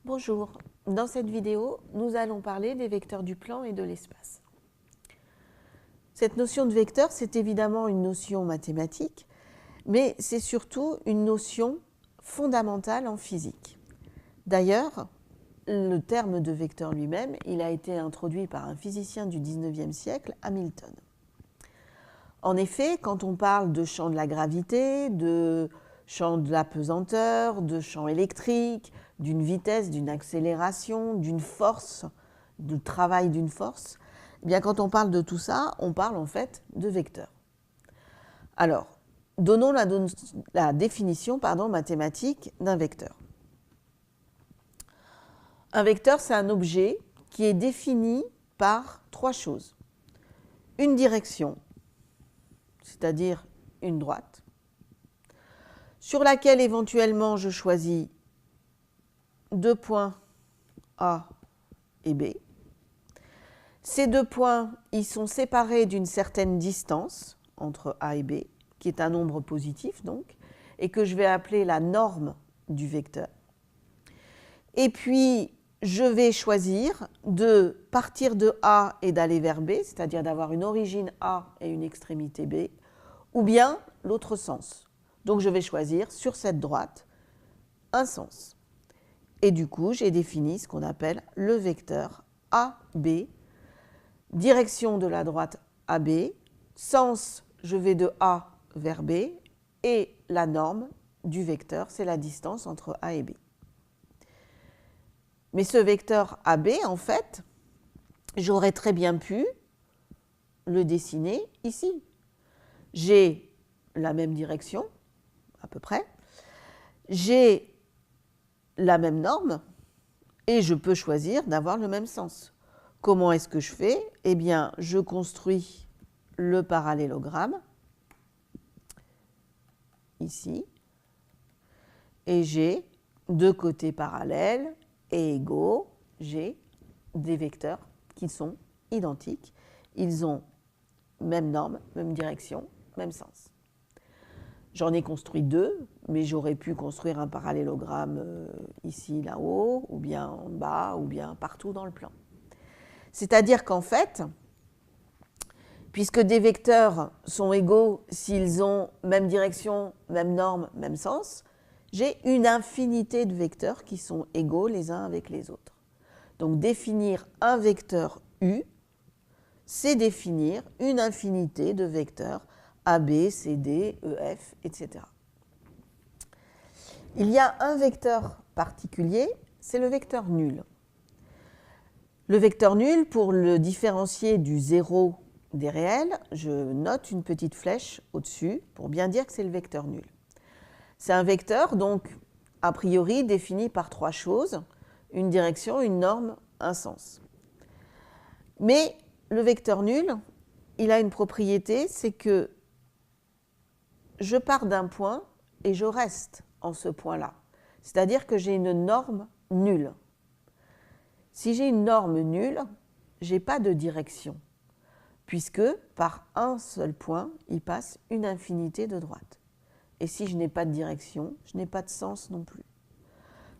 Bonjour, dans cette vidéo, nous allons parler des vecteurs du plan et de l'espace. Cette notion de vecteur, c'est évidemment une notion mathématique, mais c'est surtout une notion fondamentale en physique. D'ailleurs, le terme de vecteur lui-même, il a été introduit par un physicien du 19e siècle, Hamilton. En effet, quand on parle de champ de la gravité, de champ de la pesanteur, de champ électrique, d'une vitesse, d'une accélération, d'une force, du travail d'une force, eh bien quand on parle de tout ça, on parle en fait de vecteurs. Alors, donnons la définition mathématique d'un vecteur. Un vecteur, c'est un objet qui est défini par trois choses. Une direction, c'est-à-dire une droite, sur laquelle éventuellement je choisis deux points A et B. Ces deux points, ils sont séparés d'une certaine distance entre A et B, qui est un nombre positif donc, et que je vais appeler la norme du vecteur. Et puis, je vais choisir de partir de A et d'aller vers B, c'est-à-dire d'avoir une origine A et une extrémité B, ou bien l'autre sens. Donc je vais choisir sur cette droite un sens. Et du coup, j'ai défini ce qu'on appelle le vecteur AB, direction de la droite AB, sens, je vais de A vers B, et la norme du vecteur, c'est la distance entre A et B. Mais ce vecteur AB, en fait, j'aurais très bien pu le dessiner ici. J'ai la même direction, à peu près, j'ai la même norme, et je peux choisir d'avoir le même sens. Comment est-ce que je fais? Eh bien, je construis le parallélogramme, ici, et j'ai deux côtés parallèles et égaux, j'ai des vecteurs qui sont identiques. Ils ont même norme, même direction, même sens. J'en ai construit deux, mais j'aurais pu construire un parallélogramme ici, là-haut, ou bien en bas, ou bien partout dans le plan. C'est-à-dire qu'en fait, puisque des vecteurs sont égaux s'ils ont même direction, même norme, même sens, j'ai une infinité de vecteurs qui sont égaux les uns avec les autres. Donc définir un vecteur U, c'est définir une infinité de vecteurs A, B, C, D, E, F, etc. Il y a un vecteur particulier, c'est le vecteur nul. Le vecteur nul, pour le différencier du zéro des réels, je note une petite flèche au-dessus pour bien dire que c'est le vecteur nul. C'est un vecteur, donc, a priori défini par trois choses, une direction, une norme, un sens. Mais le vecteur nul, il a une propriété, c'est que je pars d'un point et je reste en ce point-là. C'est-à-dire que j'ai une norme nulle. Si j'ai une norme nulle, je n'ai pas de direction, puisque par un seul point, il passe une infinité de droites. Et si je n'ai pas de direction, je n'ai pas de sens non plus.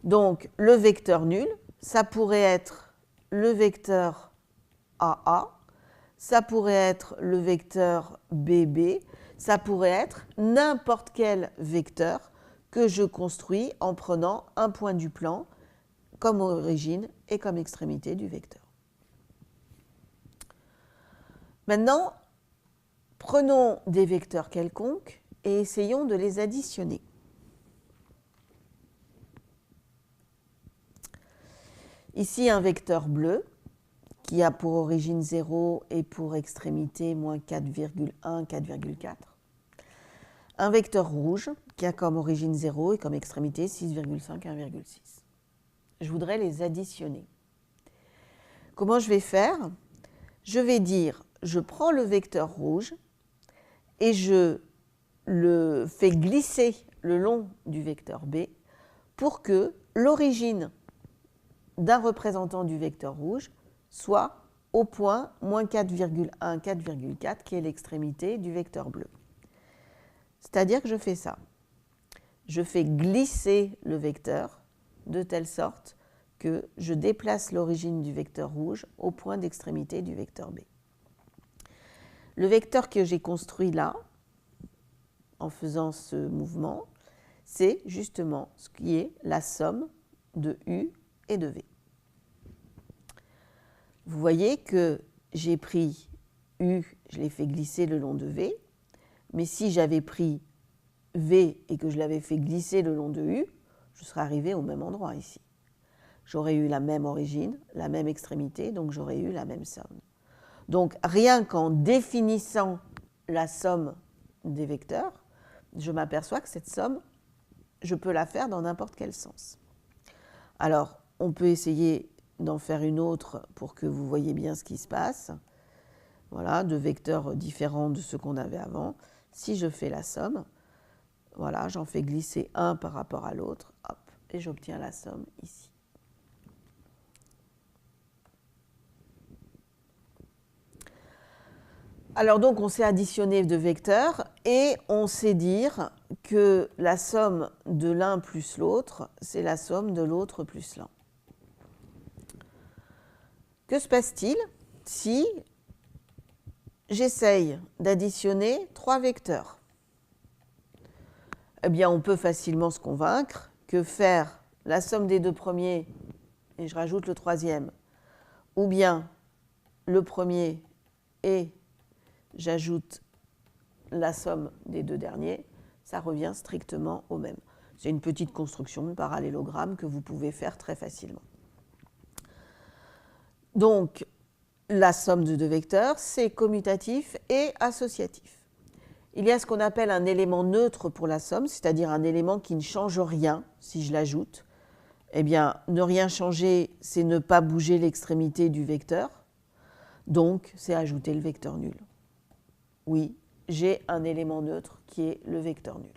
Donc, le vecteur nul, ça pourrait être le vecteur AA, ça pourrait être le vecteur BB, ça pourrait être n'importe quel vecteur que je construis en prenant un point du plan comme origine et comme extrémité du vecteur. Maintenant, prenons des vecteurs quelconques et essayons de les additionner. Ici, un vecteur bleu qui a pour origine 0 et pour extrémité moins 4,1, 4,4. Un vecteur rouge qui a comme origine 0 et comme extrémité 6,5, 1,6. Je voudrais les additionner. Comment je vais faire? Je vais dire, je prends le vecteur rouge et je le fais glisser le long du vecteur B pour que l'origine d'un représentant du vecteur rouge soit au point moins 4,1, 4,4 qui est l'extrémité du vecteur bleu. C'est-à-dire que je fais ça. Je fais glisser le vecteur de telle sorte que je déplace l'origine du vecteur rouge au point d'extrémité du vecteur B. Le vecteur que j'ai construit là, en faisant ce mouvement, c'est justement ce qui est la somme de U et de V. Vous voyez que j'ai pris U, je l'ai fait glisser le long de V, mais si j'avais pris V et que je l'avais fait glisser le long de U, je serais arrivé au même endroit ici. J'aurais eu la même origine, la même extrémité, donc j'aurais eu la même somme. Donc rien qu'en définissant la somme des vecteurs, je m'aperçois que cette somme, je peux la faire dans n'importe quel sens. Alors, on peut essayer d'en faire une autre pour que vous voyez bien ce qui se passe. Voilà, deux vecteurs différents de ceux qu'on avait avant. Si je fais la somme, voilà, j'en fais glisser un par rapport à l'autre, hop, et j'obtiens la somme ici. Alors donc on sait additionner deux vecteurs et on sait dire que la somme de l'un plus l'autre, c'est la somme de l'autre plus l'un. Que se passe-t-il si j'essaye d'additionner trois vecteurs? Eh bien, on peut facilement se convaincre que faire la somme des deux premiers, et je rajoute le troisième, ou bien le premier et j'ajoute la somme des deux derniers, ça revient strictement au même. C'est une petite construction de parallélogramme que vous pouvez faire très facilement. Donc, la somme de deux vecteurs, c'est commutatif et associatif. Il y a ce qu'on appelle un élément neutre pour la somme, c'est-à-dire un élément qui ne change rien si je l'ajoute. Eh bien, ne rien changer, c'est ne pas bouger l'extrémité du vecteur. Donc, c'est ajouter le vecteur nul. Oui, j'ai un élément neutre qui est le vecteur nul.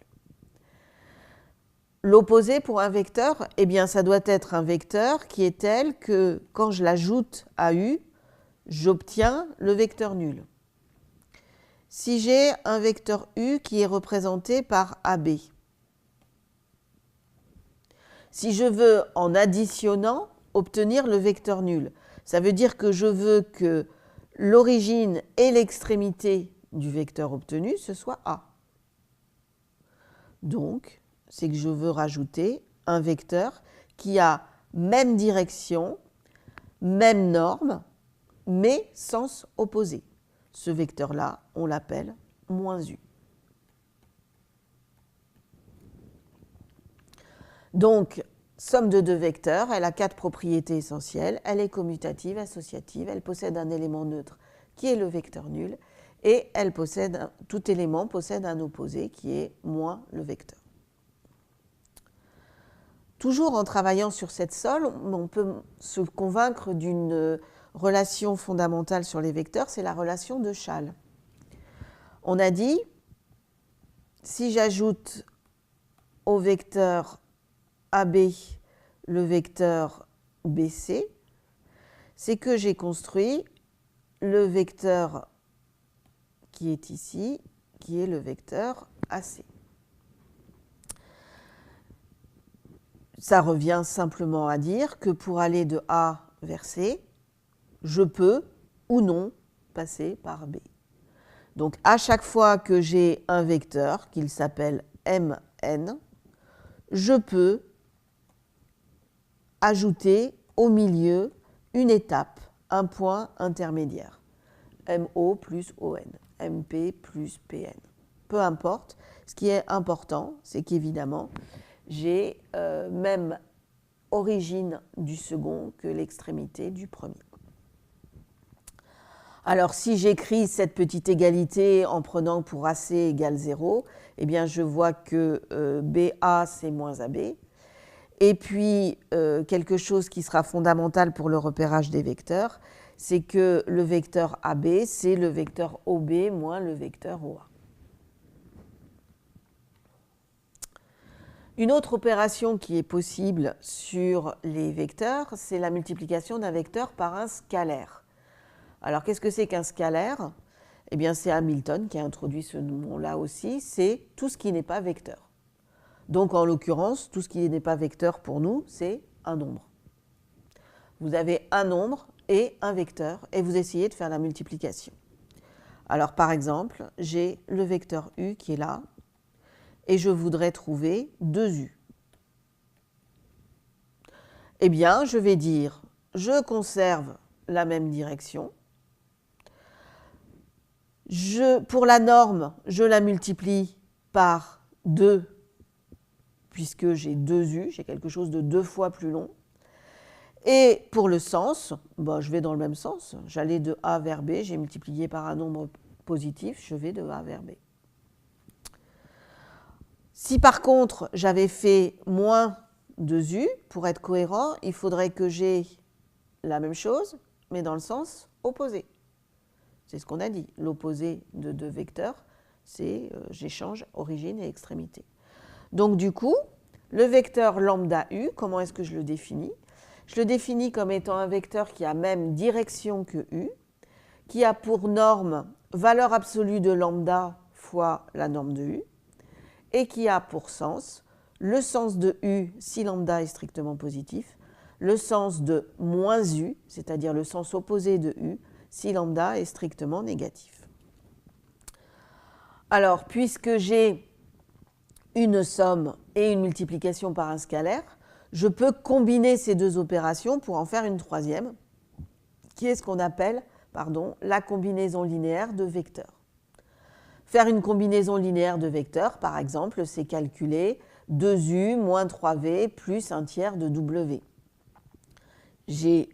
L'opposé pour un vecteur, eh bien, ça doit être un vecteur qui est tel que quand je l'ajoute à U, j'obtiens le vecteur nul. Si j'ai un vecteur U qui est représenté par AB, si je veux, en additionnant, obtenir le vecteur nul, ça veut dire que je veux que l'origine et l'extrémité du vecteur obtenu, ce soit A. Donc, c'est que je veux rajouter un vecteur qui a même direction, même norme, mais sens opposé. Ce vecteur-là, on l'appelle moins U. Donc, somme de deux vecteurs, elle a quatre propriétés essentielles. Elle est commutative, associative, elle possède un élément neutre qui est le vecteur nul, et elle possède, tout élément possède un opposé qui est moins le vecteur. Toujours en travaillant sur cette somme, on peut se convaincre d'une relation fondamentale sur les vecteurs, c'est la relation de Schall. On a dit, si j'ajoute au vecteur AB le vecteur BC, c'est que j'ai construit le vecteur qui est ici, qui est le vecteur AC. Ça revient simplement à dire que pour aller de A vers C, je peux ou non passer par B. Donc à chaque fois que j'ai un vecteur, qu'il s'appelle Mn, je peux ajouter au milieu une étape, un point intermédiaire. MO plus ON, MP plus PN. Peu importe, ce qui est important, c'est qu'évidemment, j'ai même origine du second que l'extrémité du premier. Alors, si j'écris cette petite égalité en prenant pour AC égale 0, eh bien, je vois que BA, c'est moins AB. Et puis, quelque chose qui sera fondamental pour le repérage des vecteurs, c'est que le vecteur AB, c'est le vecteur OB moins le vecteur OA. Une autre opération qui est possible sur les vecteurs, c'est la multiplication d'un vecteur par un scalaire. Alors, qu'est-ce que c'est qu'un scalaire? Eh bien, c'est Hamilton qui a introduit ce nom-là aussi, c'est tout ce qui n'est pas vecteur. Donc, en l'occurrence, tout ce qui n'est pas vecteur pour nous, c'est un nombre. Vous avez un nombre et un vecteur et vous essayez de faire la multiplication. Alors par exemple, j'ai le vecteur u qui est là et je voudrais trouver 2u. Eh bien, je vais dire, je conserve la même direction. Pour la norme, je la multiplie par 2, puisque j'ai 2u, j'ai quelque chose de 2 fois plus long. Et pour le sens, je vais dans le même sens. J'allais de A vers B, j'ai multiplié par un nombre positif, je vais de A vers B. Si par contre, j'avais fait moins 2u, pour être cohérent, il faudrait que j'ai la même chose, mais dans le sens opposé. C'est ce qu'on a dit. L'opposé de deux vecteurs, c'est j'échange origine et extrémité. Donc du coup, le vecteur lambda u, comment est-ce que je le définis? Je le définis comme étant un vecteur qui a même direction que u, qui a pour norme valeur absolue de lambda fois la norme de u, et qui a pour sens le sens de u si lambda est strictement positif, le sens de moins u, c'est-à-dire le sens opposé de u, si lambda est strictement négatif. Alors, puisque j'ai une somme et une multiplication par un scalaire, je peux combiner ces deux opérations pour en faire une troisième, qui est ce qu'on appelle la combinaison linéaire de vecteurs. Faire une combinaison linéaire de vecteurs, par exemple, c'est calculer 2u moins 3v plus un tiers de w. J'ai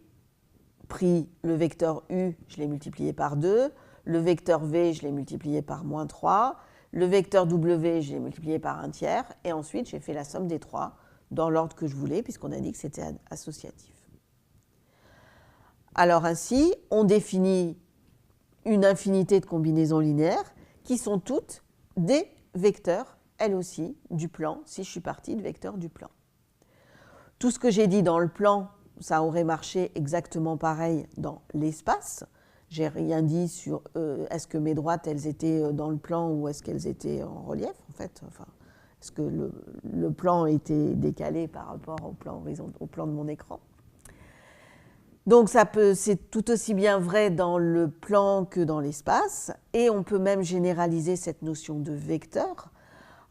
pris le vecteur u, je l'ai multiplié par 2, le vecteur v, je l'ai multiplié par moins 3, le vecteur w, je l'ai multiplié par un tiers, et ensuite j'ai fait la somme des trois dans l'ordre que je voulais, puisqu'on a dit que c'était associatif. Alors ainsi, on définit une infinité de combinaisons linéaires qui sont toutes des vecteurs, elles aussi, du plan, si je suis partie de vecteurs du plan. Tout ce que j'ai dit dans le plan, ça aurait marché exactement pareil dans l'espace. J'ai rien dit sur est-ce que mes droites, elles étaient dans le plan ou est-ce qu'elles étaient en relief, en fait. Enfin, est-ce que le plan était décalé par rapport au plan de mon écran. Donc c'est tout aussi bien vrai dans le plan que dans l'espace, et on peut même généraliser cette notion de vecteur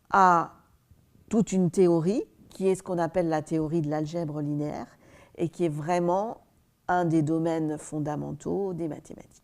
à toute une théorie qui est ce qu'on appelle la théorie de l'algèbre linéaire et qui est vraiment un des domaines fondamentaux des mathématiques.